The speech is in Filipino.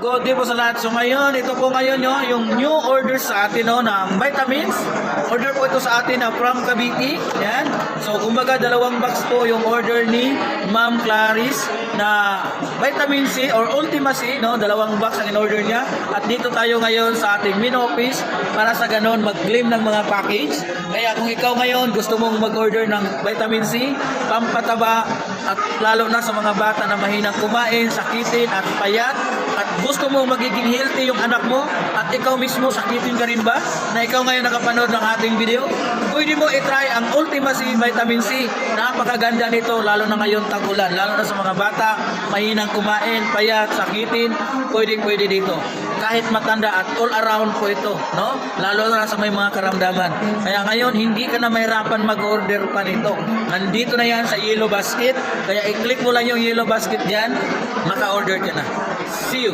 Good day po sa lahat. So ngayon, ito po ngayon yung new order sa atin na vitamins. Order po ito sa atin from Cavite. Yan. So kumbaga dalawang box po yung order ni Ma'am Clarice na vitamin C or Ultima C, dalawang box ang in-order niya. At dito tayo ngayon sa ating main office para sa ganon mag-claim ng mga package. Kaya kung ikaw ngayon gusto mong mag-order ng vitamin C, pampataba at lalo na sa mga bata na mahinang kumain, sakitin at payat, at gusto mo magiging healthy yung anak mo at ikaw mismo sakitin ka rin ba na ikaw ngayon nakapanood ng ating video, pwede mo itry ang Ultima C Vitamin C. Napakaganda nito lalo na ngayon tag-ulan, lalo na sa mga bata mahinang kumain, payat, sakitin, pwede dito kahit matanda at all around po ito, lalo na sa may mga karamdaman. Kaya ngayon hindi ka na mahirapan mag-order pa nito, nandito na yan sa yellow basket. Kaya i-click mo lang yung yellow basket dyan, maka-order ka na.